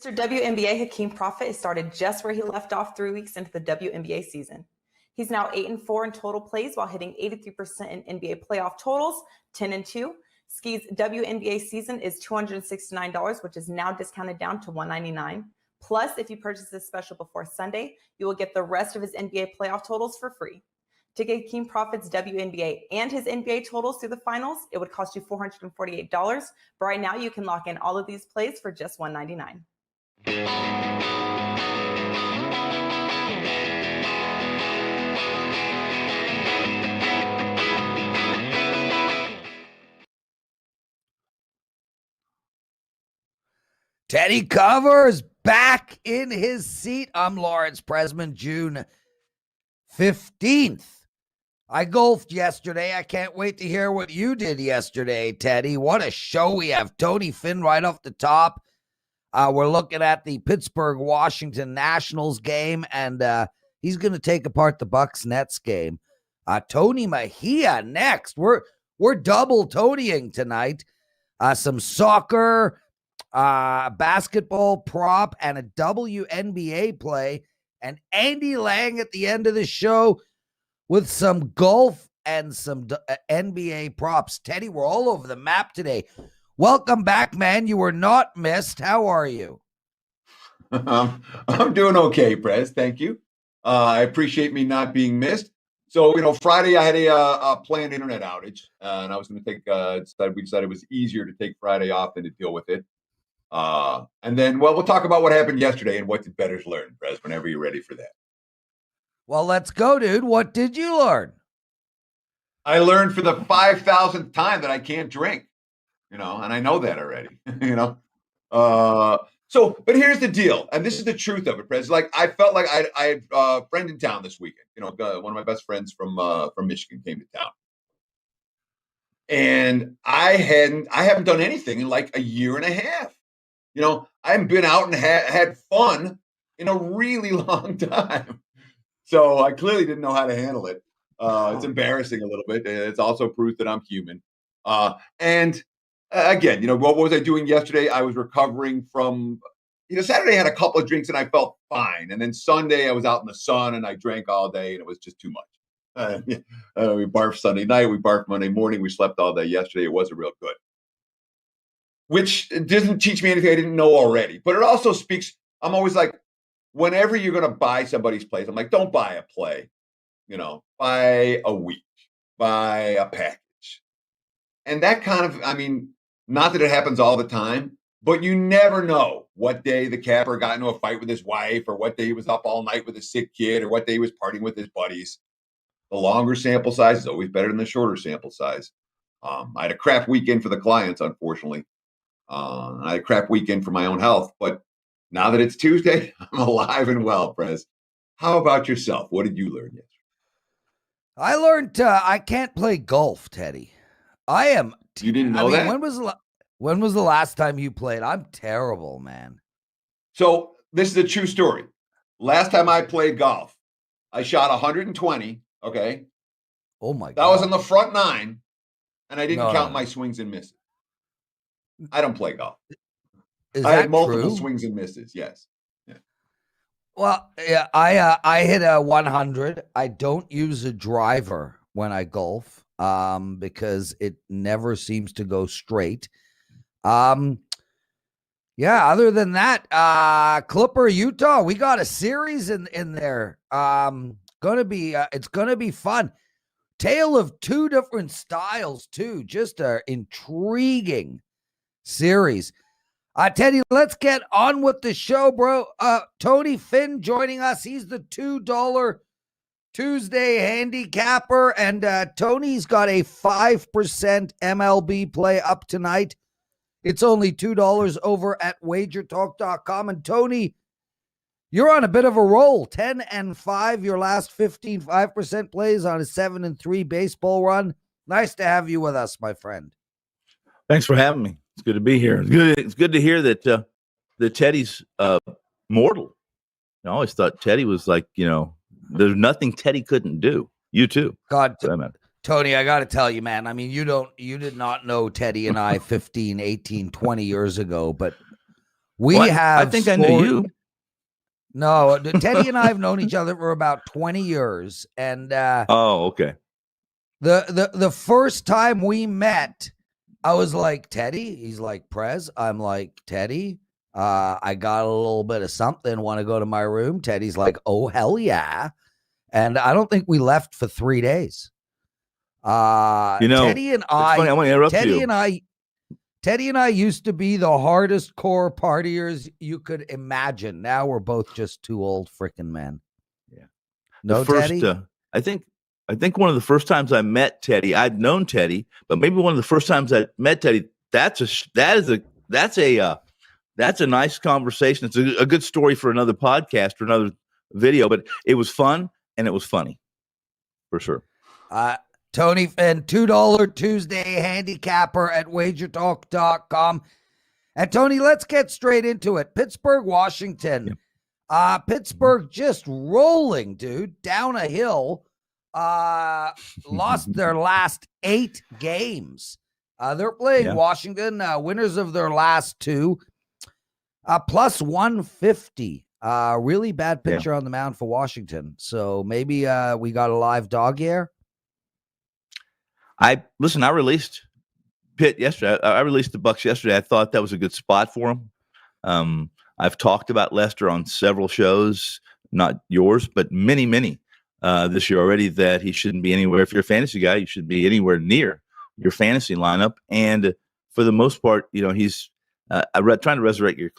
Mr. WNBA Hakeem Prophet has started just where he left off 3 weeks into the WNBA season. He's now 8-4 in total plays while hitting 83% in NBA playoff totals, 10-2. Ski's WNBA season is $269, which is now discounted down to $199. Plus, if you purchase this special before Sunday, you will get the rest of his NBA playoff totals for free. To get Hakeem Prophet's WNBA and his NBA totals through the finals, it would cost you $448. But right now, you can lock in all of these plays for just $199. Teddy Covers back in his seat. I'm Lawrence Presman, June 15th. I golfed yesterday. I can't wait to hear what you did yesterday, Teddy. What a show we have. Tony Finn right off the top. We're looking at the Pittsburgh-Washington Nationals game, and he's going to take apart the Bucks-Nets game. Tony Mejia next. We're double Tonying tonight. Some soccer, basketball prop, and a WNBA play, and Andy Lang at the end of the show with some golf and some NBA props. Teddy, we're all over the map today. Welcome back, man. You were not missed. How are you? I'm doing okay, Prez. Thank you. I appreciate me not being missed. So, Friday I had a planned internet outage, and I was going to take. We decided it was easier to take Friday off than to deal with it. And then, we'll talk about what happened yesterday and what did Bettors learn, Prez, whenever you're ready for that. Well, let's go, dude. What did you learn? I learned for the 5,000th time that I can't drink. And I know that already, but here's the deal. And this is the truth of it, Prez. Like, I felt like I had a friend in town this weekend. One of my best friends from Michigan came to town. And I haven't done anything in like a year and a half. I haven't been out and had fun in a really long time. So I clearly didn't know how to handle it. It's embarrassing a little bit. It's also proof that I'm human. And again, what was I doing yesterday? I was recovering from, Saturday I had a couple of drinks and I felt fine. And then Sunday I was out in the sun and I drank all day and it was just too much. We barfed Sunday night. We barfed Monday morning. We slept all day yesterday. It wasn't real good. Which doesn't teach me anything I didn't know already. But it also speaks, I'm always like, whenever you're going to buy somebody's place, I'm like, don't buy a play, buy a week, buy a package. And that kind of, not that it happens all the time, but you never know what day the capper got into a fight with his wife or what day he was up all night with a sick kid or what day he was partying with his buddies. The longer sample size is always better than the shorter sample size. I had a crap weekend for the clients, unfortunately. I had a crap weekend for my own health, but now that it's Tuesday, I'm alive and well, Prez. How about yourself? What did you learn yesterday? I learned I can't play golf, Teddy. You didn't know that? When was the last time you played? I'm terrible, man. So this is a true story. Last time I played golf, I shot 120. Okay. Oh my God. That was on the front nine, and I didn't count my swings and misses. I don't play golf. I had multiple swings and misses. Yes. Yeah. Well, yeah, I hit a 100. I don't use a driver when I golf because it never seems to go straight. Yeah, other than that, Clipper, Utah, we got a series in there. It's gonna be fun. Tale of two different styles too. Just a intriguing series. Teddy, let's get on with the show, bro. Tony Finn joining us. He's the $2 Tuesday handicapper, and Tony's got a 5% MLB play up tonight. It's only $2 over at WagerTalk.com. And Tony, you're on a bit of a roll. 10-5, your last 5% plays on a 7-3 baseball run. Nice to have you with us, my friend. Thanks for having me. It's good to be here. It's good to hear that Teddy's mortal. I always thought Teddy was like, there's nothing Teddy couldn't do. You too. God, Tony, I got to tell you, man, you did not know Teddy and I 15, 18, 20 years ago, but We What? have. I think I knew you. No, Teddy and I have known each other for about 20 years, and Oh, okay. the first time we met, I was like, Teddy. He's like, Prez. I'm like, Teddy. I got a little bit of something. Want to go to my room? Teddy's like, oh hell yeah! And I don't think we left for 3 days. Teddy and I. Funny, I want to interrupt Teddy you. Teddy and I used to be the hardest core partiers you could imagine. Now we're both just two old freaking men. Yeah. No, Teddy? I think one of the first times I met Teddy, I'd known Teddy, but maybe one of the first times I met Teddy, that's a nice conversation. It's a good story for another podcast or another video, but it was fun and it was funny for sure. Tony and $2 Tuesday handicapper at WagerTalk.com. And Tony, let's get straight into it. Pittsburgh, Washington. Yeah. Pittsburgh just rolling, dude, down a hill. Lost their last 8 games. They're playing Washington, winners of their last 2. Plus 150. Really bad pitcher on the mound for Washington. So maybe we got a live dog here. I released Pitt yesterday. I released the Bucks yesterday. I thought that was a good spot for them. I've talked about Lester on several shows, not yours, but many this year already, that he shouldn't be anywhere. If you're a fantasy guy, you should be anywhere near your fantasy lineup. And for the most part, he's trying to resurrect your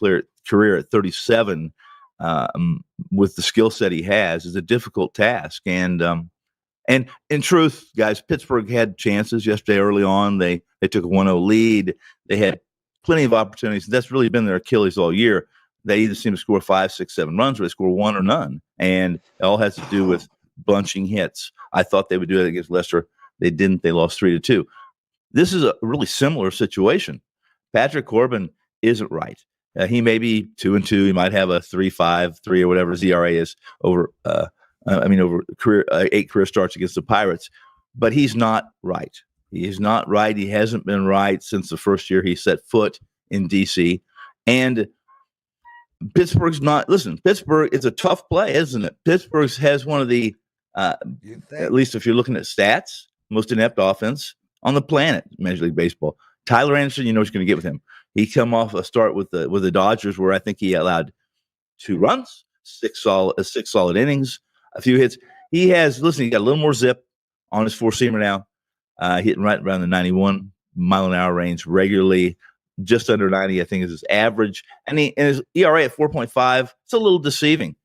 career at 37 with the skill set he has is a difficult task. And in truth, guys, Pittsburgh had chances yesterday early on. They took a 1-0 lead. They had plenty of opportunities. That's really been their Achilles all year. They either seem to score 5, 6, 7 runs, or they score 1 or none. And it all has to do with bunching hits. I thought they would do that against Leicester. They didn't. They lost 3-2. This is a really similar situation. Patrick Corbin isn't right. He may be 2-2. He might have a 3.53 or whatever his ERA is over over 8 career starts against the Pirates, but he's not right. He is not right. He hasn't been right since the first year he set foot in DC. And Pittsburgh's not. Listen, Pittsburgh is a tough play, isn't it? Pittsburgh has one of the, at least if you're looking at stats, most inept offense on the planet, Major League Baseball. Tyler Anderson, you know what you're going to get with him. He come off a start with the Dodgers where I think he allowed 2 runs, 6 solid innings, a few hits. He got a little more zip on his 4-seamer now, hitting right around the 91 mile an hour range regularly, just under 90, I think is his average. And his ERA at 4.5, it's a little deceiving.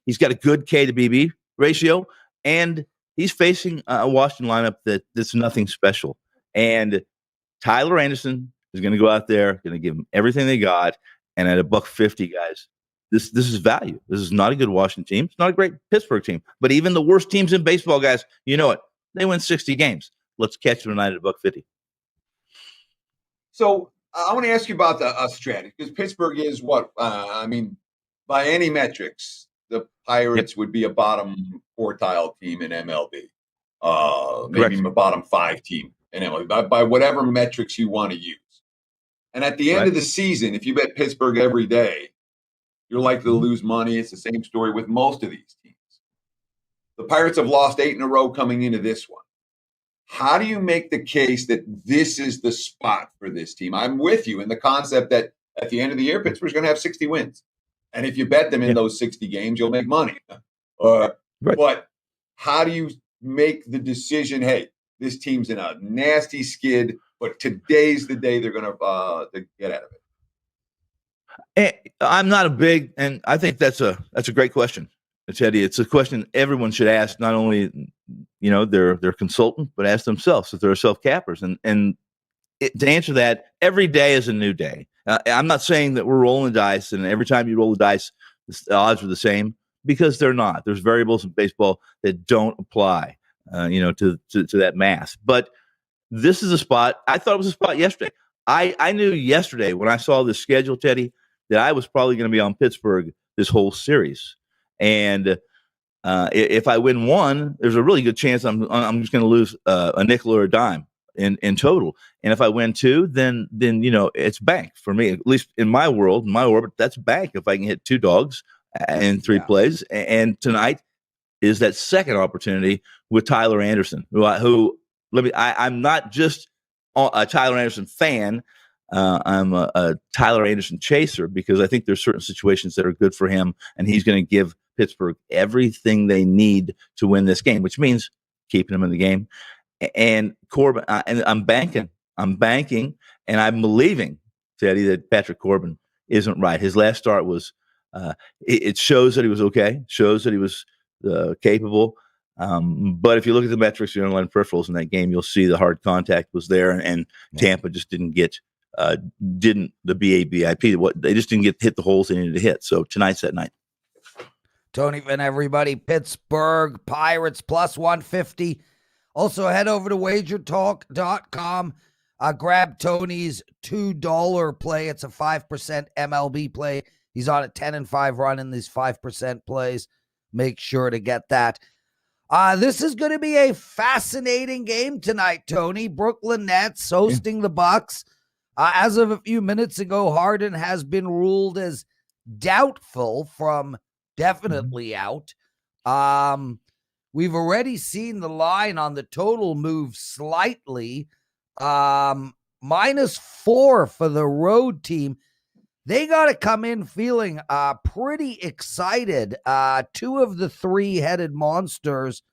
He's got a good K to BB ratio, and he's facing a Washington lineup that's nothing special. And Tyler Anderson is going to go out there, going to give them everything they got, and at $150, guys. This is value. This is not a good Washington team. It's not a great Pittsburgh team. But even the worst teams in baseball, guys, you know it. They win 60 games. Let's catch them tonight at $150. So I want to ask you about the strategy, because Pittsburgh is what? By any metrics, the Pirates would be a bottom quartile team in MLB. Maybe even a bottom 5 team in MLB, by whatever metrics you want to use. And at the end of the season, if you bet Pittsburgh every day, you're likely to lose money. It's the same story with most of these teams. The Pirates have lost 8 in a row coming into this one. How do you make the case that this is the spot for this team? I'm with you in the concept that at the end of the year, Pittsburgh's going to have 60 wins. And if you bet them in those 60 games, you'll make money. But how do you make the decision, hey, this team's in a nasty skid, but today's the day they're going to get out of it? I'm not and I think that's a great question, Teddy. It's a question everyone should ask, not only their consultant, but ask themselves if they're self-cappers. And to answer that, every day is a new day. I'm not saying that we're rolling the dice, and every time you roll the dice, the odds are the same, because they're not. There's variables in baseball that don't apply, to that math. But this is a spot. I thought it was a spot yesterday. I knew yesterday when I saw this schedule, Teddy, that I was probably going to be on Pittsburgh this whole series. And if I win one, there's a really good chance I'm just going to lose a nickel or a dime. in total. And if I win 2, then it's bank for me, at least in my world, in my orbit. That's bank if I can hit 2 dogs in 3 plays. And tonight is that second opportunity with Tyler Anderson, I'm not just a Tyler Anderson fan. I'm a Tyler Anderson chaser, because I think there's certain situations that are good for him, and he's going to give Pittsburgh everything they need to win this game, which means keeping him in the game. And Corbin, and I'm banking, and I'm believing, Teddy, that Patrick Corbin isn't right. His last start was, it shows that he was okay, shows that he was capable. But if you look at the metrics, the underlying peripherals in that game, you'll see the hard contact was there, and Tampa just didn't get the BABIP. They just didn't hit the holes they needed to hit. So tonight's that night. Tony, Finn, everybody, Pittsburgh Pirates plus 150. Also, head over to WagerTalk.com. Grab Tony's $2 play. It's a 5% MLB play. He's on a 10-5 run in these 5% plays. Make sure to get that. This is going to be a fascinating game tonight, Tony. Brooklyn Nets hosting the Bucks. As of a few minutes ago, Harden has been ruled as doubtful from definitely out. We've already seen the line on the total move slightly. -4 for the road team. They got to come in feeling pretty excited. 2 of the 3-headed monsters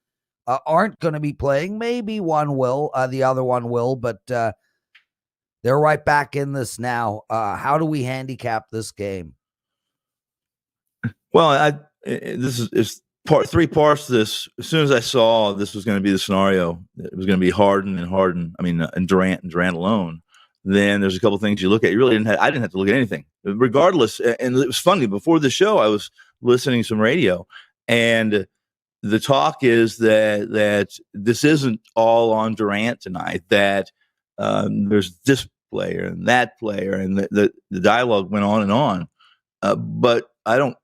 aren't going to be playing. Maybe one will, the other one will, but they're right back in this now. How do we handicap this game? Well, this is part 3 parts to this. As soon as I saw this was going to be the scenario, it was going to be Harden. And Durant alone. Then there's a couple things you look at. I didn't have to look at anything, regardless. And it was funny. Before the show, I was listening to some radio, and the talk is that this isn't all on Durant tonight. That there's this player and that player, and the dialogue went on and on. But I don't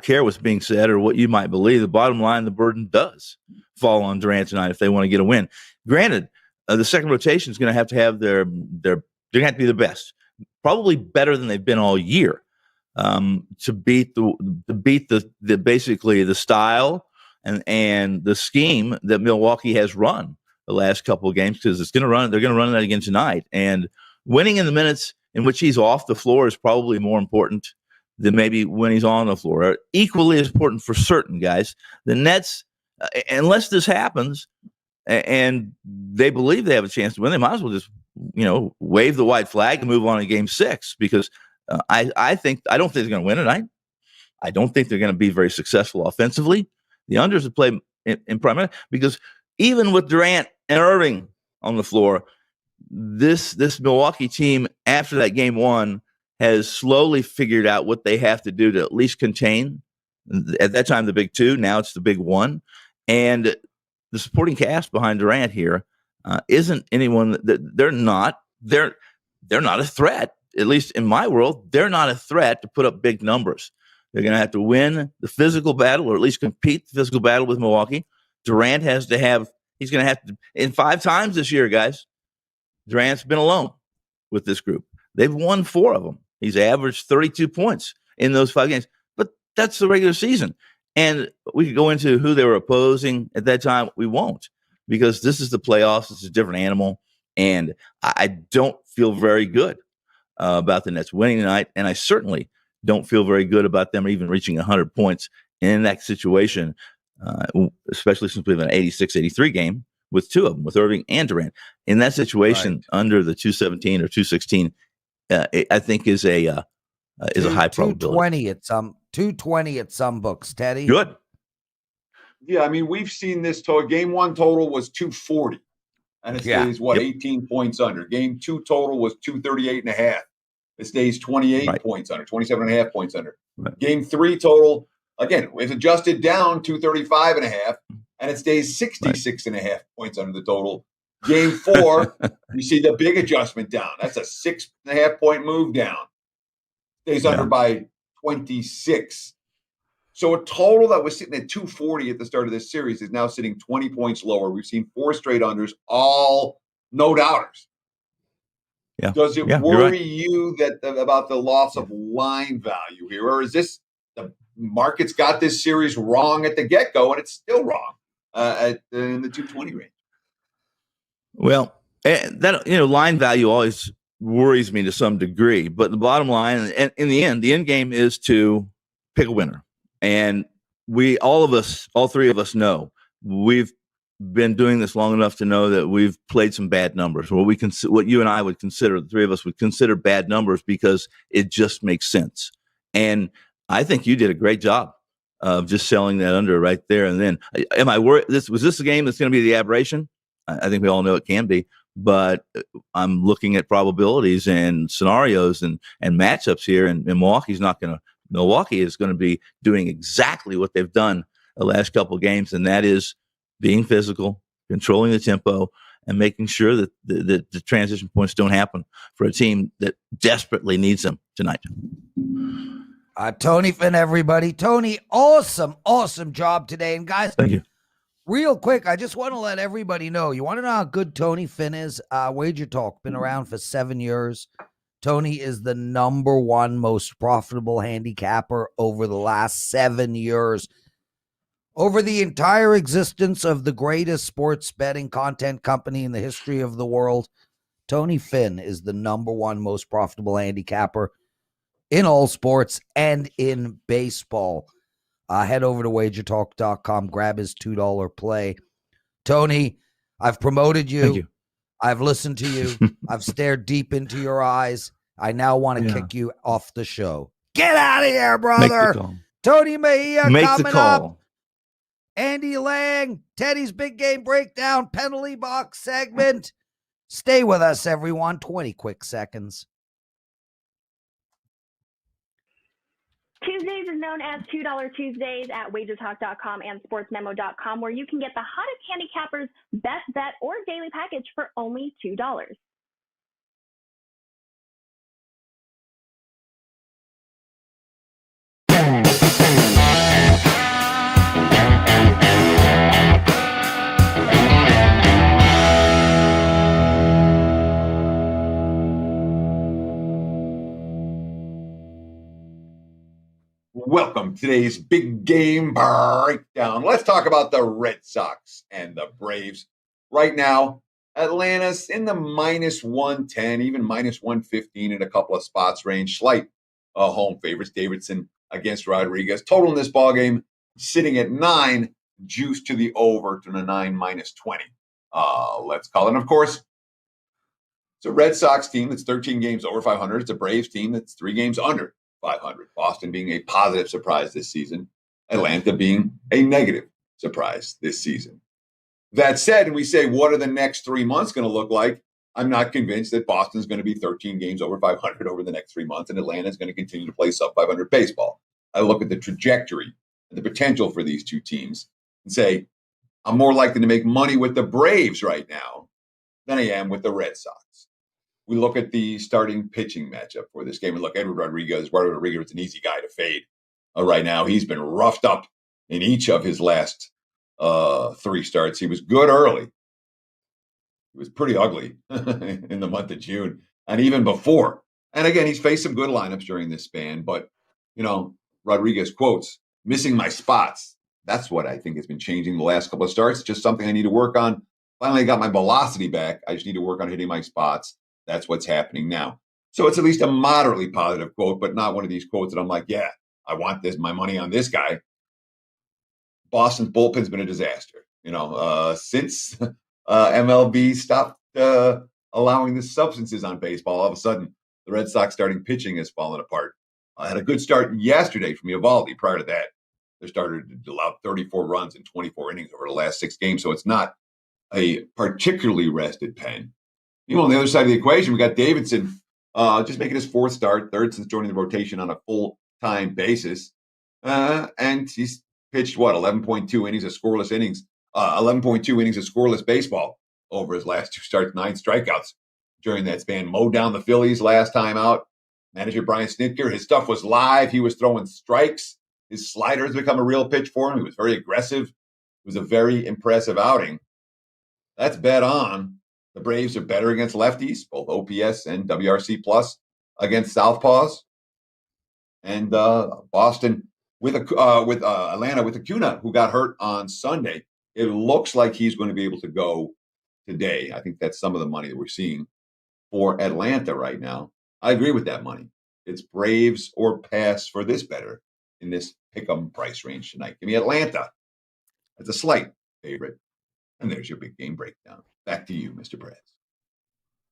care what's being said or what you might believe. The bottom line, the burden does fall on Durant tonight if they want to get a win. Granted, the second rotation is going to have they're going to have to be the best, probably better than they've been all year, to beat the basically the style and the scheme that Milwaukee has run the last couple of games, because they're going to run that again tonight. And winning in the minutes in which he's off the floor is probably more important than maybe when he's on the floor. Equally as important for certain guys. The Nets, unless this happens and they believe they have a chance to win, they might as well just, wave the white flag and move on to Game 6, because I don't think they're going to win tonight. I don't think they're going to be very successful offensively. The unders have played in primary, because even with Durant and Irving on the floor, this Milwaukee team, after that Game 1, has slowly figured out what they have to do to at least contain. At that time, the big 2. Now it's the big 1. And the supporting cast behind Durant here isn't anyone that they're not a threat. At least in my world, they're not a threat to put up big numbers. They're going to have to win the physical battle, or at least compete the physical battle with Milwaukee. Durant he's going to have to, in 5 times this year, guys, Durant's been alone with this group. They've won 4 of them. He's averaged 32 points in those 5 games, but that's the regular season. And we could go into who they were opposing at that time. We won't, because this is the playoffs. It's a different animal. And I don't feel very good about the Nets winning tonight. And I certainly don't feel very good about them even reaching 100 points in that situation, especially since we have an 86-83 game with 2 of them, with Irving and Durant. In that situation, under the 217 or 216, I think is a high probability. 220 at some books, Teddy. Good. Yeah, we've seen this total. Game 1 total was 240, and it stays 18 points under. Game 2 total was 238.5. It stays 28 points under, 27.5 points under. Right. Game 3 total, again, is adjusted down 235.5, and it stays 66.5 points under the total. Game 4, you see the big adjustment down. That's a 6.5 point move down. Stays under by 26. So a total that was sitting at 240 at the start of this series is now sitting 20 points lower. We've seen 4 straight unders, all no doubters. Yeah. Does it Yeah, worry right. you about the loss of line value here, or is this the market's got this series wrong at the get-go and it's still wrong in the 220 range? Well, that line value always worries me to some degree, but the bottom line, and in the end game is to pick a winner. And all three of us know we've been doing this long enough to know that we've played some bad numbers. What you and I would consider, the three of us would consider bad numbers because it just makes sense. And I think you did a great job of just selling that under right there. And then, am I worried? Was this a game that's going to be the aberration? I think we all know it can be, but I'm looking at probabilities and scenarios and matchups here, and Milwaukee is going to be doing exactly what they've done the last couple of games, and that is being physical, controlling the tempo, and making sure that the transition points don't happen for a team that desperately needs them tonight. Tony Finn, everybody. Tony, awesome job today. And guys, thank you. Real quick, I just want to let everybody know. You want to know how good Tony Finn is? WagerTalk, been around for 7 years. Tony is the number one most profitable handicapper over the last 7 years. Over the entire existence of the greatest sports betting content company in the history of the world, Tony Finn is the number one most profitable handicapper in all sports and in baseball. Head over to WagerTalk.com, grab his $2 play. Tony, I've promoted you. Thank you. I've listened to you. I've stared deep into your eyes. I now want to kick you off the show. Get out of here, brother. Tony Mejia coming up. Andy Lang, Teddy's Big Game Breakdown, penalty box segment. Stay with us, everyone. 20 quick seconds. Tuesdays is known as $2 Tuesdays at WagerTalk.com and SportsMemo.com, where you can get the hottest handicappers, best bet, or daily package for only $2. Welcome to today's big game breakdown. Let's talk about the Red Sox and the Braves. Right now, Atlanta's in the minus 110, even minus 115 in a couple of spots range. Slight home favorites. Davidson against Rodriguez. Total in this ballgame sitting at 9, juice to the over to the 9 minus 20. Let's call it. And of course, it's a Red Sox team that's 13 games over 500. It's a Braves team that's 3 games under 500. Boston being a positive surprise this season. Atlanta being a negative surprise this season. That said, and we say, what are the next 3 months going to look like? I'm not convinced that Boston's going to be 13 games over 500 over the next 3 months, and Atlanta is going to continue to play sub 500 baseball. I look at the trajectory and the potential for these two teams and say, I'm more likely to make money with the Braves right now than I am with the Red Sox. We look at the starting pitching matchup for this game. And look, Eduardo Rodriguez is an easy guy to fade right now. He's been roughed up in each of his last 3 starts. He was good early. He was pretty ugly in the month of June and even before. And again, he's faced some good lineups during this span. But, Rodriguez quotes, missing my spots. That's what I think has been changing the last couple of starts. Just something I need to work on. Finally, I got my velocity back. I just need to work on hitting my spots. That's what's happening now. So it's at least a moderately positive quote, but not one of these quotes that I'm like, yeah, I want my money on this guy. Boston's bullpen's been a disaster. Since MLB stopped allowing the substances on baseball, all of a sudden the Red Sox starting pitching has fallen apart. I had a good start yesterday from Eovaldi. Prior to that, they started to allow 34 runs in 24 innings over the last 6 games. So it's not a particularly rested pen. On the other side of the equation, we got Davidson just making his 4th start, 3rd since joining the rotation on a full-time basis. And he's pitched, 11.2 innings of scoreless innings, 11.2 innings of scoreless baseball over his last 2 starts, 9 strikeouts during that span. Mowed down the Phillies last time out. Manager Brian Snitker, his stuff was live. He was throwing strikes. His slider has become a real pitch for him. He was very aggressive. It was a very impressive outing. That's bet on. The Braves are better against lefties, both OPS and WRC plus against southpaws. And Boston with Atlanta with Acuna, who got hurt on Sunday. It looks like he's going to be able to go today. I think that's some of the money that we're seeing for Atlanta right now. I agree with that money. It's Braves or pass for this better in this pick'em price range tonight. Give me Atlanta. That's a slight favorite. And there's your big game breakdown. Back to you, Mr. Prez.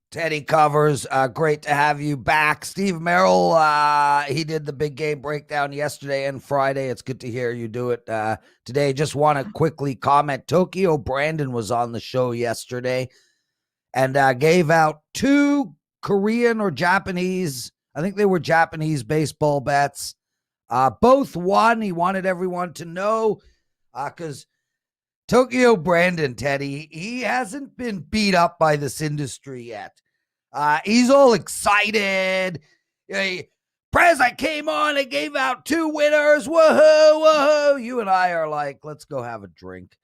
Teddy covers. Great to have you back. Steve Merrill, he did the big game breakdown yesterday and Friday. It's good to hear you do it today. Just want to quickly comment. Tokyo Brandon was on the show yesterday and gave out 2 Korean or Japanese, I think they were Japanese baseball bets. Both won. He wanted everyone to know because Tokyo Brandon, Teddy, he hasn't been beat up by this industry yet. He's all excited. Prez, I came on, I gave out 2 winners. Woohoo, woohoo. You and I are like, let's go have a drink.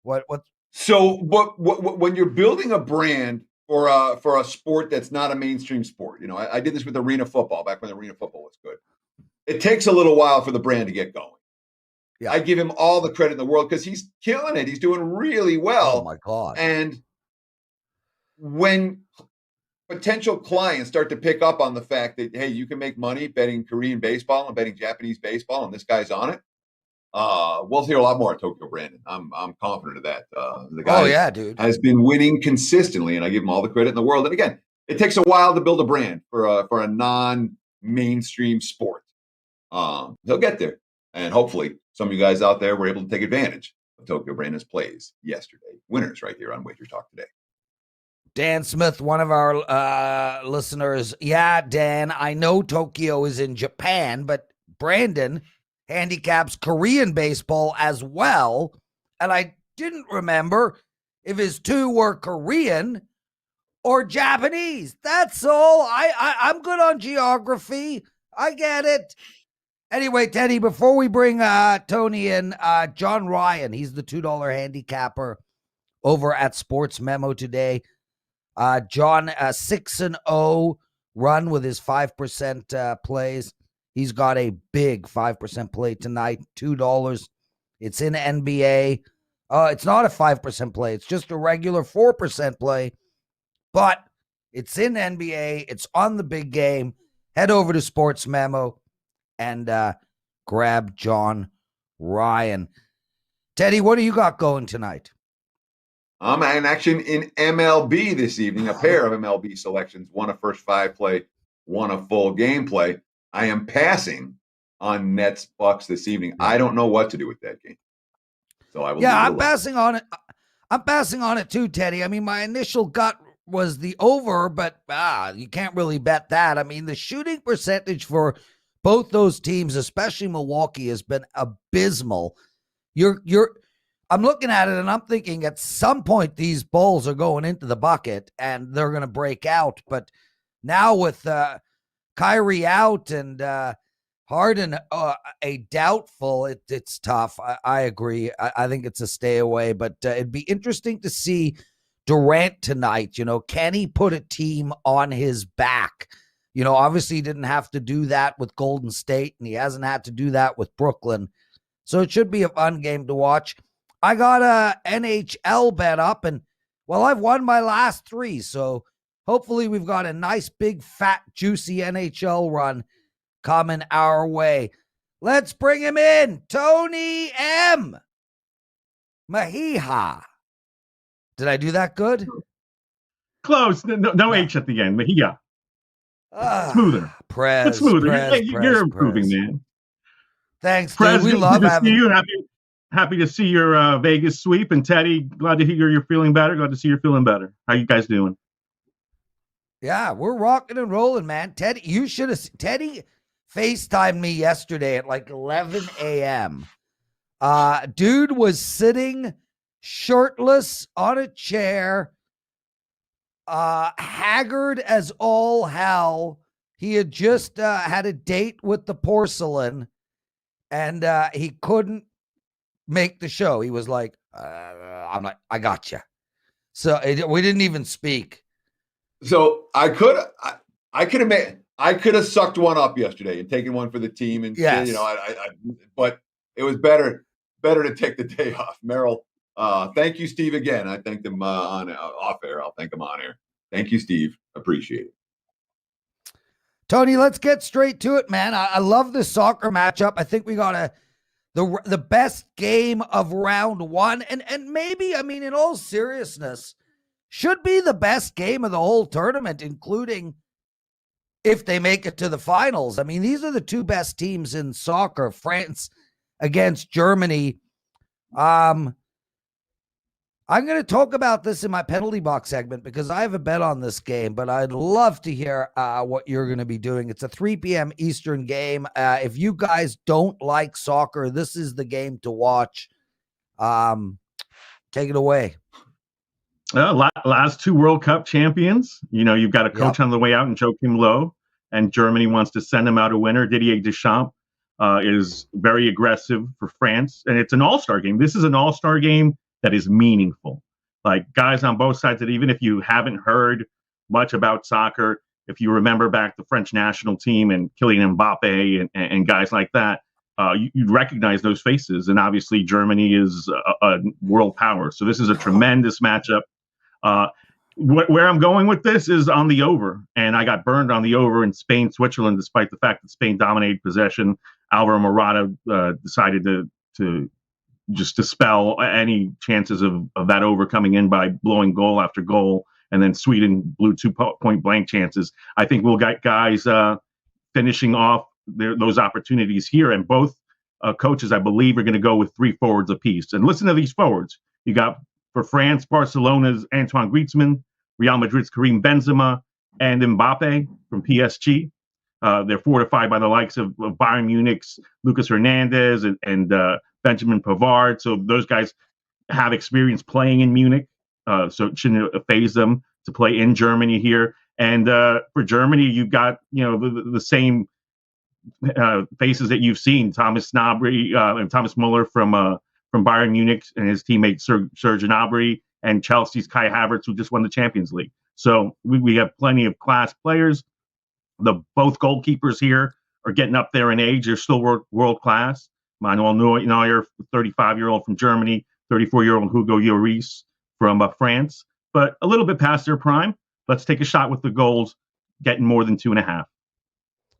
What? So when you're building a brand for a sport that's not a mainstream sport, I did this with arena football back when arena football was good. It takes a little while for the brand to get going. Yeah. I give him all the credit in the world because he's killing it. He's doing really well. Oh, my God. And when potential clients start to pick up on the fact that, hey, you can make money betting Korean baseball and betting Japanese baseball, and this guy's on it, we'll hear a lot more at Tokyo Brandon. I'm confident of that. The guy has been winning consistently, and I give him all the credit in the world. And again, it takes a while to build a brand for a non-mainstream sport. He'll get there. And hopefully some of you guys out there were able to take advantage of Tokyo Brandon's plays yesterday. Winners right here on WagerTalk Today. Dan Smith, one of our listeners. Yeah, Dan, I know Tokyo is in Japan, but Brandon handicaps Korean baseball as well. And I didn't remember if his 2 were Korean or Japanese. That's all. I'm good on geography. I get it. Anyway, Teddy, before we bring Tony in, John Ryan, he's the $2 handicapper over at Sports Memo today. John, 6-0 run with his 5% plays. He's got a big 5% play tonight, $2. It's in NBA. It's not a 5% play. It's just a regular 4% play, but it's in NBA. It's on the big game. Head over to Sports Memo and grab John Ryan. Teddy, what do you got going tonight? I'm in action in MLB this evening, a pair of MLB selections, one a first 5 play, one a full game play. I am passing on Nets Bucks this evening. I don't know what to do with that game. So I will. Yeah, I'm passing on it. I'm passing on it too, Teddy. I mean, my initial gut was the over, but you can't really bet that. I mean, the shooting percentage for both those teams, especially Milwaukee, has been abysmal. I'm looking at it and I'm thinking at some point these balls are going into the bucket and they're going to break out. But now with Kyrie out and Harden a doubtful, it's tough. I agree. I think it's a stay away, but it'd be interesting to see Durant tonight. Can he put a team on his back? Obviously he didn't have to do that with Golden State, and he hasn't had to do that with Brooklyn. So it should be a fun game to watch. I got a NHL bet up, and, well, I've won my last 3. So hopefully we've got a nice, big, fat, juicy NHL run coming our way. Let's bring him in. Tony M. Mejia. Did I do that good? Close. No H at the end. Mejia. Smoother. Prez. But smoother. Prez, you're improving, man. Thanks, Prez, dude. We love having you. Happy to see your Vegas sweep. And Teddy, glad to hear you're feeling better. Glad to see you're feeling better. How you guys doing? Yeah, we're rocking and rolling, man. Teddy, you should have. Teddy FaceTimed me yesterday at like 11 a.m. Dude was sitting shirtless on a chair, haggard as all hell. He had just had a date with the porcelain, and he couldn't make the show. He was like, I got you. So we didn't even speak. So I could have sucked one up yesterday and taken one for the team, and Yes. but it was better to take the day off. Merrill, thank you, Steve, again. I thanked him on off air. I'll thank him on air. Thank you, Steve. Appreciate it. Tony, let's get straight to it, man. I love this soccer matchup. I think we got the best game of round one, and maybe, I mean, in all seriousness, should be the best game of the whole tournament, including if they make it to the finals. I mean, these are the two best teams in soccer, France against Germany. I'm going to talk about this in my penalty box segment because I have a bet on this game, but I'd love to hear what you're going to be doing. It's a 3 p.m. Eastern game. If you guys don't like soccer, this is the game to watch. Take it away. Last two World Cup champions. You know, you've got a coach on the way out in Joachim Low, and Germany wants to send him out a winner. Didier Deschamps is very aggressive for France, and it's an all-star game. This is an all-star game that is meaningful. Like, guys on both sides, that even if you haven't heard much about soccer, if you remember back the French national team and Kylian Mbappe and guys like that, you'd recognize those faces. And obviously Germany is a world power. So this is a tremendous matchup. Where I'm going with this is on the over. And I got burned on the over in Spain, Switzerland, despite the fact that Spain dominated possession. Alvaro Morata decided to just dispel any chances of that over coming in by blowing goal after goal. And then Sweden blew 2 point blank chances. I think we'll get guys finishing off those opportunities here. And both coaches, I believe, are going to go with 3 forwards apiece. And listen to these forwards. You got, for France, Barcelona's Antoine Griezmann, Real Madrid's Karim Benzema, and Mbappe from PSG. They're fortified by the likes of Bayern Munich's Lucas Hernandez and Benjamin Pavard. So those guys have experience playing in Munich. So it shouldn't phase them to play in Germany here. And for Germany, you've got, you know, the same faces that you've seen: Thomas Gnabry and Thomas Muller from Bayern Munich, and his teammate Serge Gnabry, and Chelsea's Kai Havertz, who just won the Champions League. So we have plenty of class players. Both goalkeepers here are getting up there in age. They're still world class. Manuel Neuer, 35-year-old from Germany, 34-year-old Hugo Lloris from France, but a little bit past their prime. Let's take a shot with the goals, getting more than 2.5.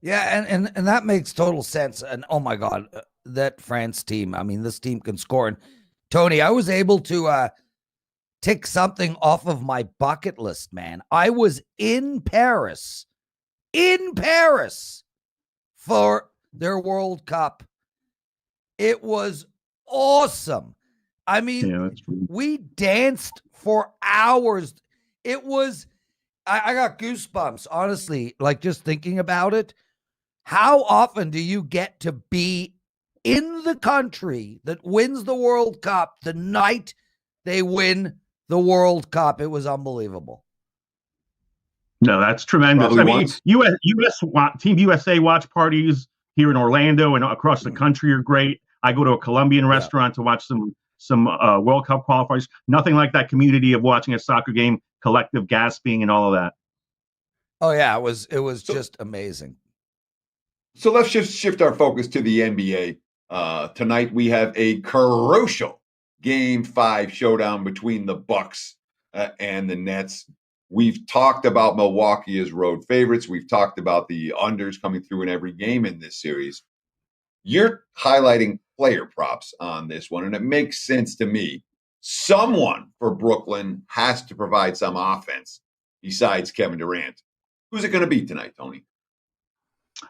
Yeah, and that makes total sense. And oh my God, that France team, I mean, this team can score. And Tony, I was able to tick something off of my bucket list, man. I was in Paris for their World Cup. It was awesome. I mean, we danced for hours. It was, I got goosebumps, honestly, like just thinking about it. How often do you get to be in the country that wins the World Cup the night they win the World Cup? It was unbelievable. No, that's tremendous. Probably I mean, Team USA watch parties here in Orlando and across the country are great. I go to a Colombian restaurant to watch some World Cup qualifiers. Nothing like that community of watching a soccer game, collective gasping and all of that. Oh yeah, it was just amazing. So let's just shift our focus to the NBA. Tonight we have a crucial Game 5 showdown between the Bucks and the Nets. We've talked about Milwaukee as road favorites. We've talked about the unders coming through in every game in this series. You're highlighting player props on this one, and it makes sense to me. Someone for Brooklyn has to provide some offense besides Kevin Durant. Who's it going to be tonight, Tony?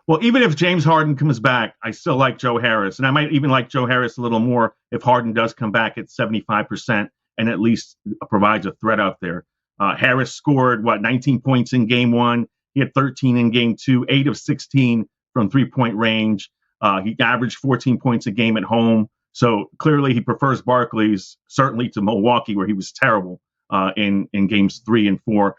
Well, even if James Harden comes back, I still like Joe Harris. And I might even like Joe Harris a little more if Harden does come back at 75% and at least provides a threat out there. Harris scored, 19 points in game 1. He had 13 in game 2, 8 of 16 from three-point range. He averaged 14 points a game at home. So clearly he prefers Barkley's, certainly to Milwaukee, where he was terrible in games 3 and 4.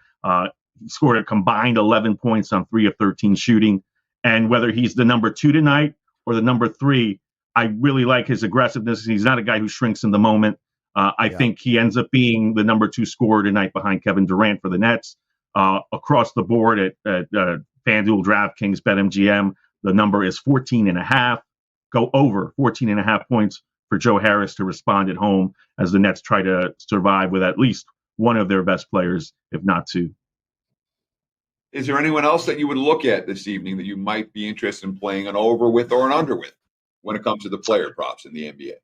He scored a combined 11 points on 3 of 13 shooting. And whether he's the number 2 tonight or the number 3, I really like his aggressiveness. He's not a guy who shrinks in the moment. I think he ends up being the number 2 scorer tonight behind Kevin Durant for the Nets. Across the board at FanDuel, DraftKings, BetMGM, the number is 14.5. Go over 14.5 points for Joe Harris to respond at home as the Nets try to survive with at least one of their best players, if not 2. Is there anyone else that you would look at this evening that you might be interested in playing an over with or an under with when it comes to the player props in the NBA?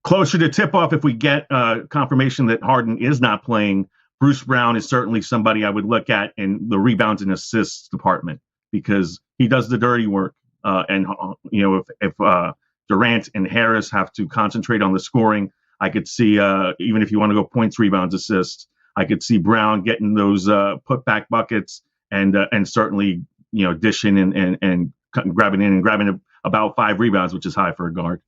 Closer to tip-off, if we get confirmation that Harden is not playing, Bruce Brown is certainly somebody I would look at in the rebounds and assists department because he does the dirty work. And if Durant and Harris have to concentrate on the scoring, I could see, even if you want to go points, rebounds, assists, I could see Brown getting those putback buckets and certainly dishing and grabbing about 5 rebounds, which is high for a guard.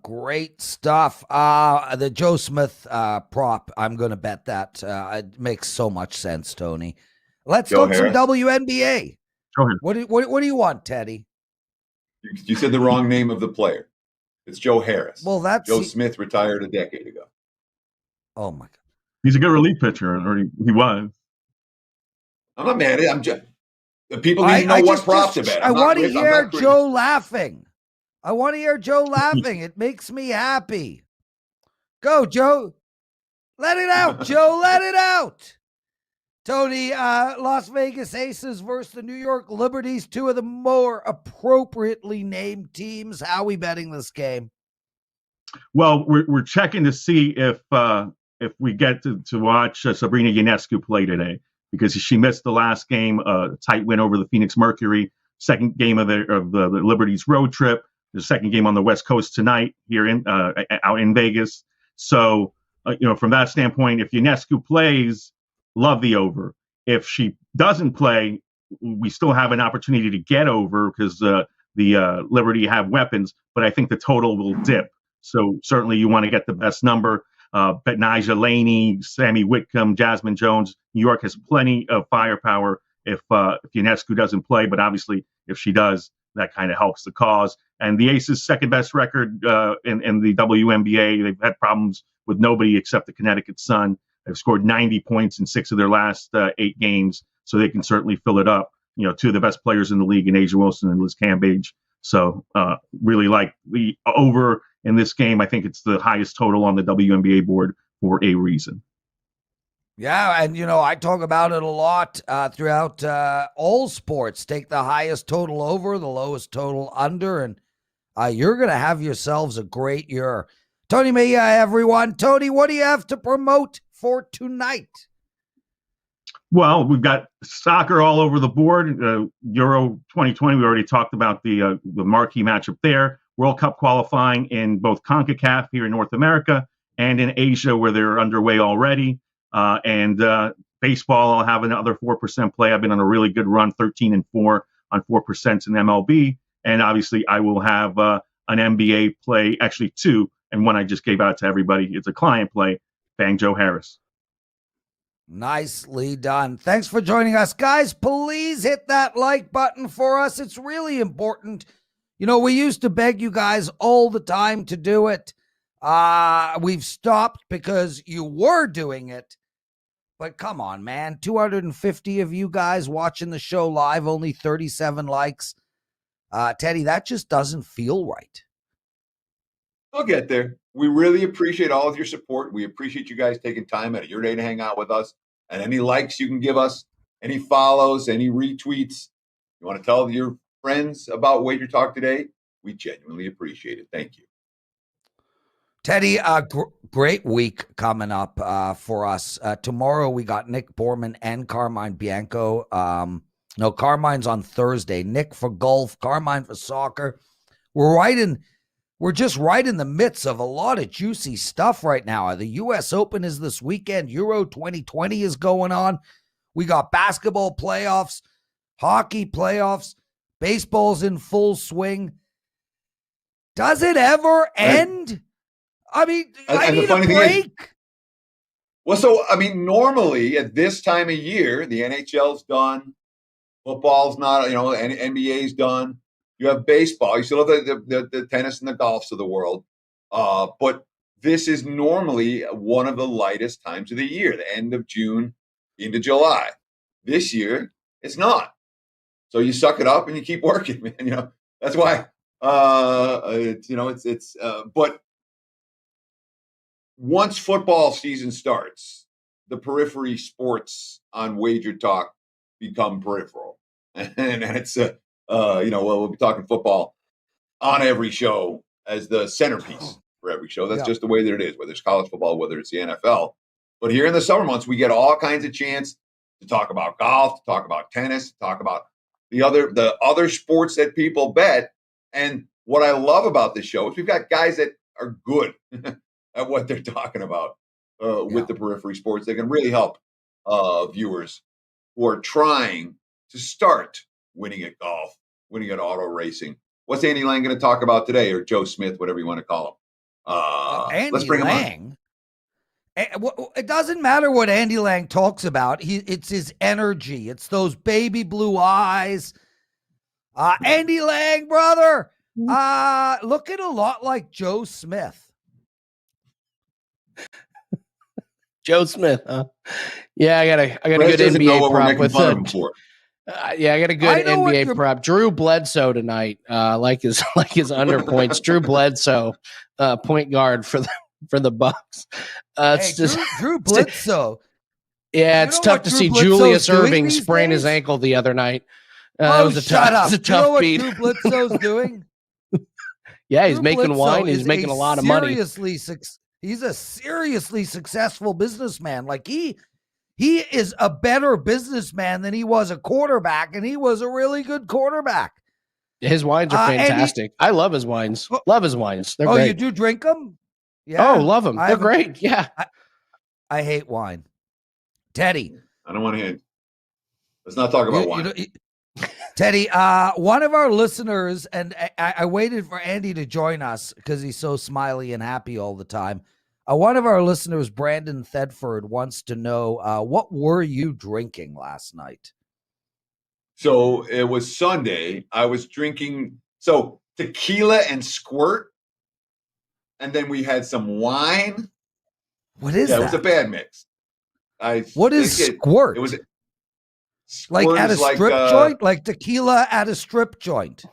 Great stuff. The Joe Smith prop, I'm going to bet that. It makes so much sense, Tony. Let's talk some WNBA. What do you want, Teddy? You said the wrong name of the player. It's Joe Harris. Well, that's Joe Smith retired a decade ago. Oh my God. He's a good relief pitcher, or he was. I'm not mad at it. I'm just the people need to know what prop to bet. I want to hear Joe laughing. I want to hear Joe laughing. It makes me happy. Go, Joe. Let it out, Joe. Let it out. Tony, Las Vegas Aces versus the New York Liberties, 2 of the more appropriately named teams. How are we betting this game? Well, we're checking to see if we get to watch Sabrina Ionescu play today because she missed the last game, a tight win over the Phoenix Mercury, second game of the Liberties road trip, the second game on the West Coast tonight here out in Vegas. So, from that standpoint, if Ionescu plays, love the over. If she doesn't play, we still have an opportunity to get over because the Liberty have weapons, but I think the total will dip. So certainly you want to get the best number. Bet Nyjah Laney, Sammy Whitcomb, Jasmine Jones. New York has plenty of firepower if Ionescu doesn't play, but obviously if she does, that kind of helps the cause. And the Aces' second best record in the WNBA. They've had problems with nobody except the Connecticut Sun. They've scored 90 points in 6 of their last 8 games, so they can certainly fill it up. 2 of the best players in the league in Asia Wilson and Liz Cambage. So really like the over in this game. I think it's the highest total on the WNBA board for a reason. Yeah, and I talk about it a lot throughout all sports. Take the highest total over, the lowest total under, and you're going to have yourselves a great year. Tony Mejia, everyone. Tony, what do you have to promote for tonight? Well, we've got soccer all over the board. Euro 2020, we already talked about the marquee matchup there. World Cup qualifying in both CONCACAF here in North America and in Asia, where they're underway already. And baseball, I'll have another 4% play. I've been on a really good run, 13-4 on 4% in MLB. And obviously, I will have an NBA play, actually 2, and one I just gave out to everybody. It's a client play, Bang Joe Harris. Nicely done. Thanks for joining us. Guys, please hit that like button for us. It's really important. We used to beg you guys all the time to do it. We've stopped because you were doing it. But come on, man. 250 of you guys watching the show live, only 37 likes. Teddy, that just doesn't feel right. We'll get there. We really appreciate all of your support. We appreciate you guys taking time out of your day to hang out with us. And any likes you can give us, any follows, any retweets. You want to tell your friends about WagerTalk Today? We genuinely appreciate it. Thank you. Teddy, great week coming up for us. Tomorrow we got Nick Borman and Carmine Bianco. No, Carmine's on Thursday. Nick for golf, Carmine for soccer. We're just right in the midst of a lot of juicy stuff right now. The U.S. Open is this weekend. Euro 2020 is going on. We got basketball playoffs, hockey playoffs, baseball's in full swing. Does it ever end? I mean, I need a break. Normally at this time of year, the NHL's done. Football's not, NBA's done. You have baseball. You still have the tennis and the golfs of the world. But this is normally one of the lightest times of the year, the end of June into July. This year, it's not. So you suck it up and you keep working, man. You know, that's why but once football season starts, the periphery sports on WagerTalk become peripheral. And it's we'll be talking football on every show as the centerpiece for every show. That's just the way that it is, whether it's college football, whether it's the NFL. But here in the summer months, we get all kinds of chance to talk about golf, to talk about tennis, to talk about the other sports that people bet. And what I love about this show is we've got guys that are good at what they're talking about with the periphery sports. They can really help viewers who are trying to start winning at golf, winning at auto racing. What's Andy Lang going to talk about today, or Joe Smith, whatever you want to call him? Let's bring him on. It doesn't matter what Andy Lang talks about. It's his energy. It's those baby blue eyes. Andy Lang, brother, looking a lot like Joe Smith. Joe Smith, huh? Yeah, I got a good NBA prop with him. I got a good NBA prop. Drew Bledsoe tonight, like his under points. Drew Bledsoe, point guard for the Bucks. Drew Bledsoe. Yeah, it's tough to see Julius Irving sprain his ankle the other night. That was a tough beat. Drew Bledsoe's doing? Yeah, he's making wine. He's making a lot of money. He's a seriously successful businessman. Like he is a better businessman than he was a quarterback, and he was a really good quarterback. His wines are fantastic. I love his wines. Love his wines. They're great. You do drink them? Yeah. Oh, love them. They're great. Yeah. I hate wine. Teddy. I don't want to hear. Let's not talk about wine. Teddy, one of our listeners, and I waited for Andy to join us because he's so smiley and happy all the time. One of our listeners, Brandon Thedford, wants to know, what were you drinking last night? So it was Sunday. I was drinking tequila and squirt. And then we had some wine. What is that? It was a bad mix. What is squirt? It was like at a strip joint? Like tequila at a strip joint?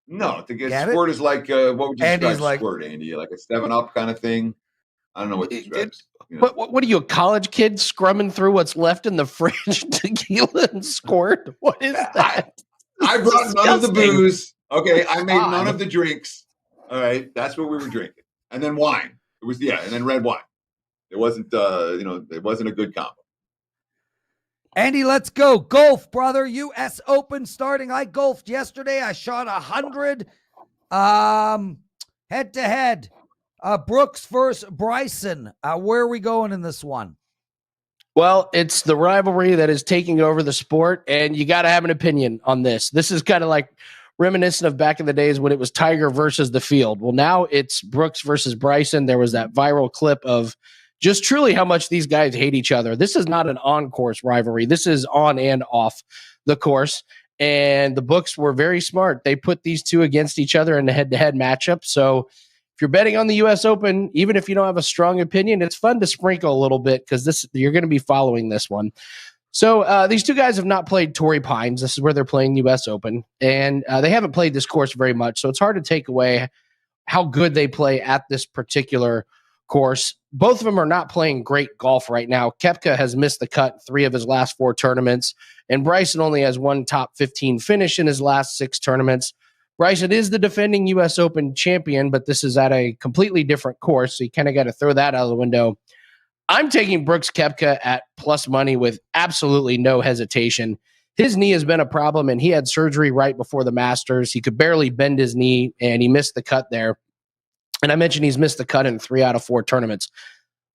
No, squirt is like, what would you describe squirt, Andy? Like a 7-Up kind of thing? I don't know what describes. What are you, a college kid scrumming through what's left in the fridge? Tequila and squirt? What is that? I brought none of the booze. Okay, I made none of the drinks. All right, that's what we were drinking. And then wine. It was, and then red wine. It wasn't, it wasn't a good combo. Andy, let's go. Golf, brother. U.S. Open starting. I golfed yesterday. I shot 100 head-to-head. Brooks versus Bryson. Where are we going in this one? Well, it's the rivalry that is taking over the sport, and you got to have an opinion on this. This is kind of like reminiscent of back in the days when it was Tiger versus the field. Well, now it's Brooks versus Bryson. There was that viral clip of just truly how much these guys hate each other. This is not an on-course rivalry. This is on and off the course. And the books were very smart. They put these two against each other in a head-to-head matchup. So if you're betting on the U.S. Open, even if you don't have a strong opinion, it's fun to sprinkle a little bit because you're going to be following this one. So these two guys have not played Torrey Pines. This is where they're playing U.S. Open. And they haven't played this course very much. So it's hard to take away how good they play at this particular course. Both of them are not playing great golf right now. Koepka has missed the cut 3 of his last 4 tournaments, and Bryson only has 1 top 15 finish in his last 6 tournaments. Bryson is the defending U.S. Open champion, but this is at a completely different course, so you kind of got to throw that out of the window. I'm taking Brooks Koepka at plus money with absolutely no hesitation. His knee has been a problem, and he had surgery right before the Masters. He could barely bend his knee, and he missed the cut there. And I mentioned he's missed the cut in 3 out of 4 tournaments.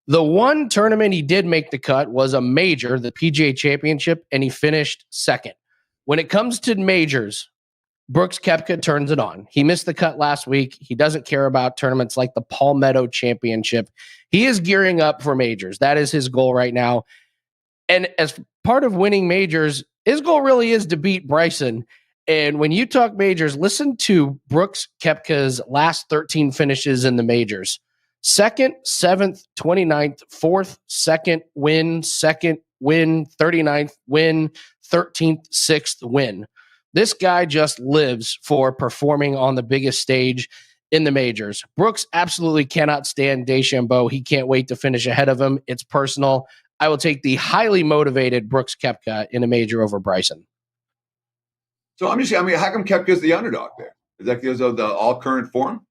The one tournament he did make the cut was a major, the PGA Championship, and he finished second. When it comes to majors, Brooks Koepka turns it on. He missed the cut last week. He doesn't care about tournaments like the Palmetto Championship. He is gearing up for majors. That is his goal right now. And as part of winning majors, his goal really is to beat Bryson. And when you talk majors, listen to Brooks Koepka's last 13 finishes in the majors. 2nd, 7th, 29th, 4th, 2nd, win, 39th, win, 13th, 6th, win. This guy just lives for performing on the biggest stage in the majors. Brooks absolutely cannot stand DeChambeau. He can't wait to finish ahead of him. It's personal. I will take the highly motivated Brooks Koepka in a major over Bryson. So how come Koepka's the underdog there? Is that because of the all current form?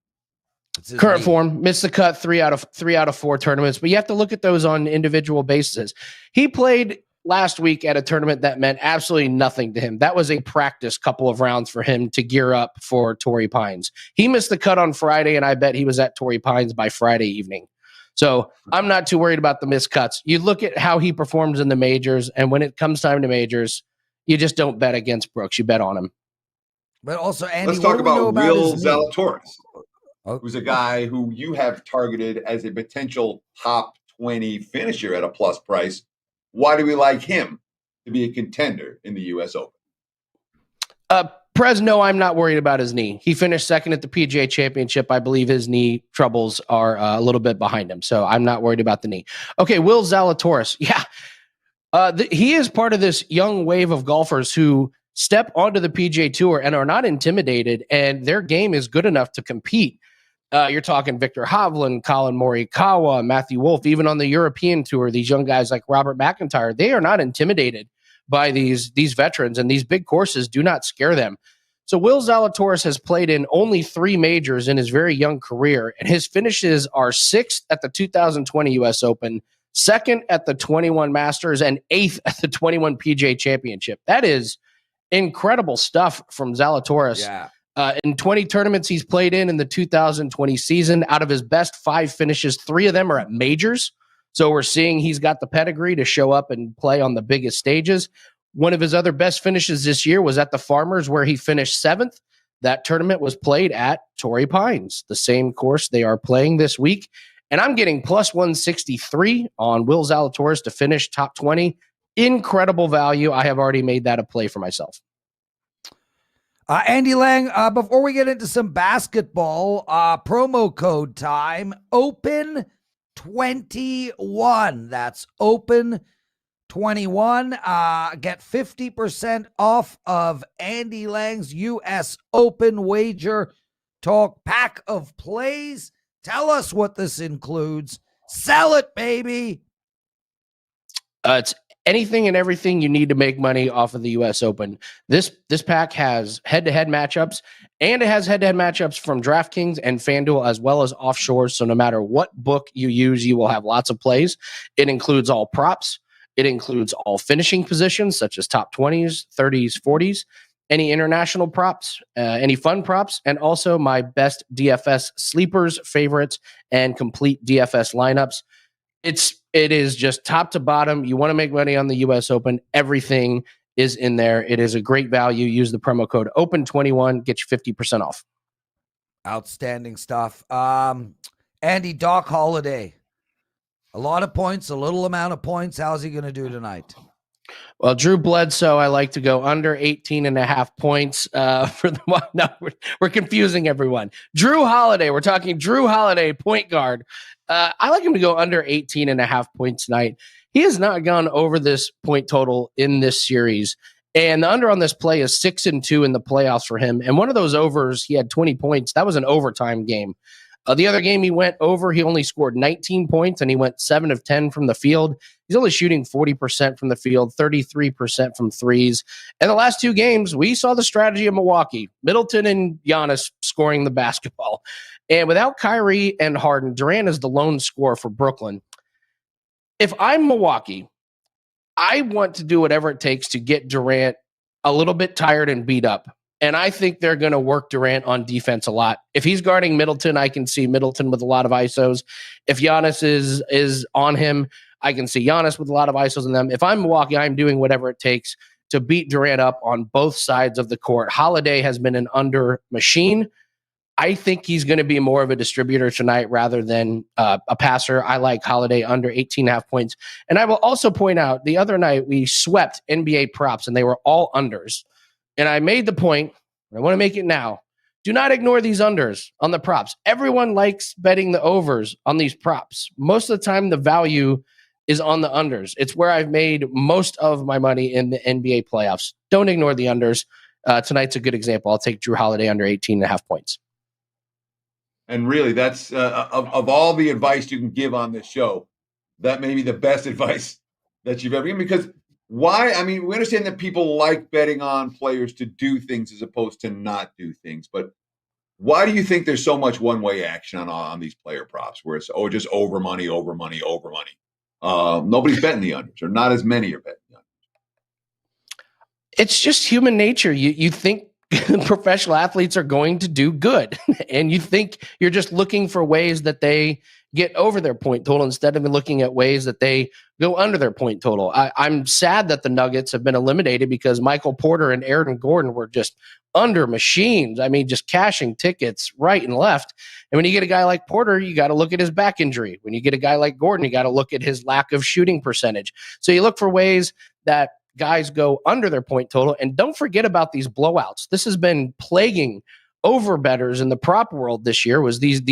Current form, missed the cut 3 out of 4 tournaments, but you have to look at those on individual basis. He played last week at a tournament that meant absolutely nothing to him. That was a practice couple of rounds for him to gear up for Torrey Pines. He missed the cut on Friday, and I bet he was at Torrey Pines by Friday evening. So I'm not too worried about the missed cuts. You look at how he performs in the majors, and when it comes time to majors, you just don't bet against Brooks. You bet on him. But also, Andy, let's talk about Will Zalatoris, Oh. who's a guy who you have targeted as a potential top 20 finisher at a plus price. Why do we like him to be a contender in the U.S. Open? Prez, no, I'm not worried about his knee. He finished second at the PGA Championship. I believe his knee troubles are a little bit behind him, so I'm not worried about the knee. Okay, Will Zalatoris. Yeah, he is part of this young wave of golfers who step onto the PGA Tour and are not intimidated, and their game is good enough to compete. You're talking Victor Hovland, Colin Morikawa, Matthew Wolff, even on the European Tour, these young guys like Robert McIntyre, they are not intimidated by these veterans, and these big courses do not scare them. So Will Zalatoris has played in only 3 majors in his very young career, and his finishes are 6th at the 2020 U.S. Open, 2nd at the 21 Masters, and 8th at the 21 PGA Championship. That is incredible stuff from Zalatoris. Yeah. In 20 tournaments he's played in the 2020 season, out of his best 5 finishes, 3 of them are at majors. So we're seeing he's got the pedigree to show up and play on the biggest stages. One of his other best finishes this year was at the Farmers, where he finished 7th. That tournament was played at Torrey Pines, the same course they are playing this week. And I'm getting plus 163 on Will Zalatoris to finish top 20. Incredible value. I have already made that a play for myself. Andy Lang, before we get into some basketball, promo code time, OPEN21. That's OPEN21. Get 50% off of Andy Lang's U.S. Open Wager Talk pack of plays. Tell us what this includes. Sell it, baby. It's anything and everything you need to make money off of the U.S. Open. This pack has head-to-head matchups, and it has head-to-head matchups from DraftKings and FanDuel as well as offshore. So no matter what book you use, you will have lots of plays. It includes all props. It includes all finishing positions, such as top 20s, 30s, 40s, any international props, any fun props, and also my best DFS sleepers, favorites, and complete DFS lineups. It is just top to bottom. You want to make money on the U.S. Open. Everything is in there. It is a great value. Use the promo code OPEN21. Get you 50% off. Outstanding stuff. Andy, Doc Holliday. A lot of points, a little amount of points. How's he going to do tonight? Well, Drew Bledsoe, I like to go under 18.5 points for the one. No, we're confusing everyone. Drew Holiday. We're talking Drew Holiday, point guard. I like him to go under 18.5 points tonight. He has not gone over this point total in this series. And the under on this play is 6-2 in the playoffs for him. And one of those overs, he had 20 points. That was an overtime game. The other game he went over, he only scored 19 points, and he went 7 of 10 from the field. He's only shooting 40% from the field, 33% from threes. And the last 2 games, we saw the strategy of Milwaukee. Middleton and Giannis scoring the basketball. And without Kyrie and Harden, Durant is the lone scorer for Brooklyn. If I'm Milwaukee, I want to do whatever it takes to get Durant a little bit tired and beat up. And I think they're going to work Durant on defense a lot. If he's guarding Middleton, I can see Middleton with a lot of ISOs. If Giannis is on him, I can see Giannis with a lot of ISOs in them. If I'm Milwaukee, I'm doing whatever it takes to beat Durant up on both sides of the court. Holiday has been an under machine. I think he's going to be more of a distributor tonight rather than a passer. I like Holiday under 18.5 points. And I will also point out, the other night we swept NBA props, and they were all unders. and I made the point, and I want to make it now. Do not ignore these unders on the props. Everyone likes betting the overs on these props. Most of the time, the value is on the unders. It's where I've made most of my money in the NBA playoffs. Don't ignore the unders. Tonight's a good example. I'll take Drew Holiday under 18.5 points. And really, that's of all the advice you can give on this show, that may be the best advice that you've ever given. Because why? I mean, we understand that people like betting on players to do things as opposed to not do things. But why do you think there's so much one-way action on these player props where it's just over money, over money, over money? Nobody's betting the unders, or not as many are betting the unders. It's just human nature. You think professional athletes are going to do good, and you think you're just looking for ways that they get over their point total instead of looking at ways that they go under their point total. I'm sad that the Nuggets have been eliminated because Michael Porter and Aaron Gordon were just under machines. I mean, just cashing tickets right and left. And when you get a guy like Porter, you got to look at his back injury. When you get a guy like Gordon, you got to look at his lack of shooting percentage. So you look for ways that guys go under their point total. And don't forget about these blowouts. This has been plaguing over bettors in the prop world this year, was these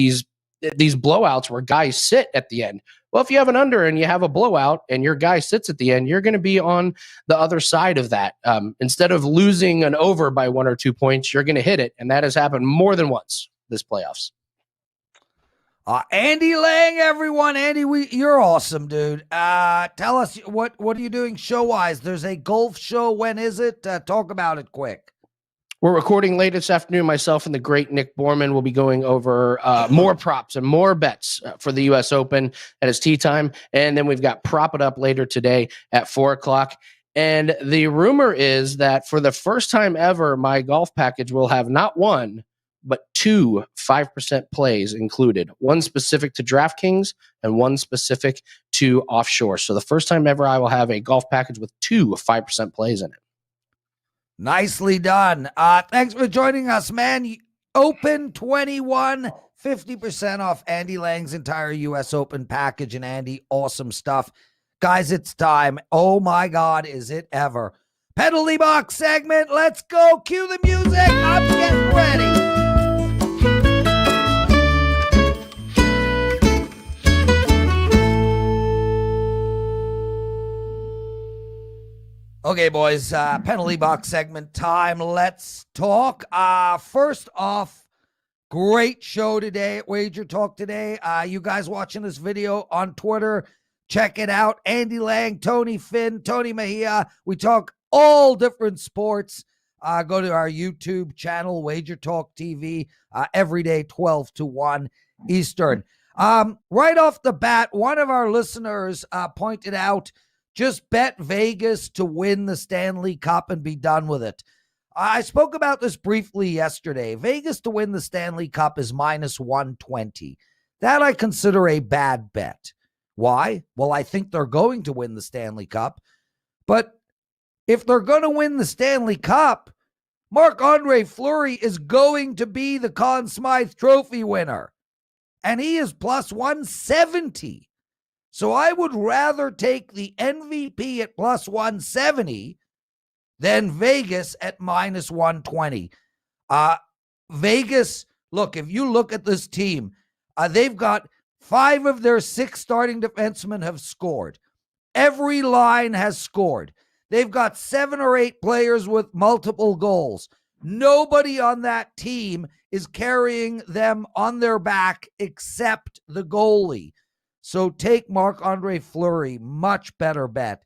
blowouts where guys sit at the end. Well, if you have an under and you have a blowout and your guy sits at the end, you're going to be on the other side of that. Instead of losing an over by 1 or 2 points, you're going to hit it. And that has happened more than once this playoffs. Andy Lang, everyone. Andy, you're awesome, dude. Tell us, what are you doing show-wise? There's a golf show. When is it? Talk about it quick. We're recording late this afternoon. Myself and the great Nick Borman will be going over more props and more bets for the U.S. Open at its tee time. And then we've got Prop It Up later today at 4 o'clock. And the rumor is that for the first time ever, my golf package will have not one, but 2 5% plays included. One specific to DraftKings and one specific to offshore. So the first time ever, I will have a golf package with 2 5% plays in it. Nicely done. Thanks for joining us, man. Open 21, 50% off Andy Lang's entire U.S. Open package. And Andy, awesome stuff. Guys, it's time. Oh my God, is it ever. Penalty box segment. Let's go. Cue the music. I'm getting ready. Okay, boys, penalty box segment time. Let's talk. First off, great show today at WagerTalk Today. You guys watching this video on Twitter, check it out. Andy Lang, Finn, Tony Mejia. We talk all different sports. Go to our YouTube channel, WagerTalk TV, every day, 12 to 1 Eastern. Right off the bat, one of our listeners pointed out, just bet Vegas to win the Stanley Cup and be done with it. I spoke about this briefly yesterday. Vegas to win the Stanley Cup is minus 120. That I consider a bad bet. Why? Well, I think they're going to win the Stanley Cup. But if they're going to win the Stanley Cup, Marc-Andre Fleury is going to be the Conn Smythe Trophy winner. And he is plus 170. So I would rather take the MVP at plus 170 than Vegas at minus 120. Vegas, look, if you look at this team, they've got 5 of their 6 starting defensemen have scored. Every line has scored. They've got 7 or 8 players with multiple goals. Nobody on that team is carrying them on their back except the goalie. So take Marc-Andre Fleury, much better bet.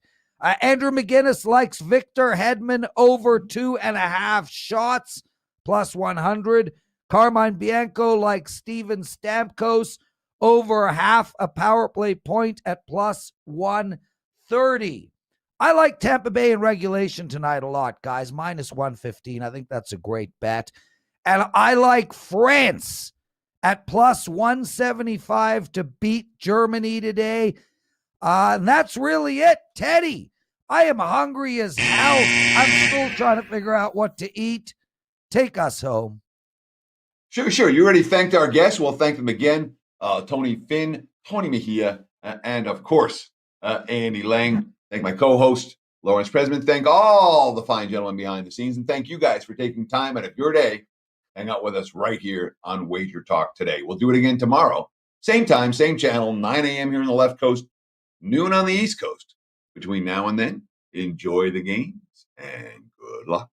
Andrew McGinnis likes Victor Hedman over 2.5 shots, plus 100. Carmine Bianco likes Steven Stamkos over half a power play point at plus 130. I like Tampa Bay in regulation tonight a lot, guys. Minus 115. I think that's a great bet. And I like France at plus 175 to beat Germany today. And that's really it. Teddy, I am hungry as hell. I'm still trying to figure out what to eat. Take us home. Sure. You already thanked our guests. We'll thank them again. Tony Finn, Tony Mejia, and of course, Andy Lang. Thank my co-host, Lawrence Presman, thank all the fine gentlemen behind the scenes, and thank you guys for taking time out of your day to hang out with us right here on Wager Talk Today. We'll do it again tomorrow. Same time, same channel, 9 a.m. here on the left coast, noon on the east coast. Between now and then, enjoy the games and good luck.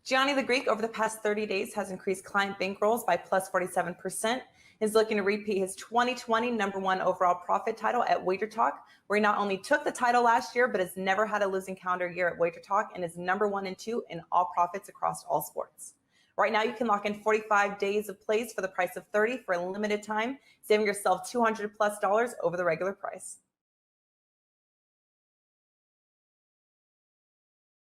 Gianni the Greek over the past 30 days has increased client bankrolls by plus 47%. Is looking to repeat his 2020 #1 overall profit title at WagerTalk, where he not only took the title last year, but has never had a losing calendar year at WagerTalk and is #1 and 2 in all profits across all sports. Right now, you can lock in 45 days of plays for the price of 30 for a limited time, saving yourself $200+ over the regular price.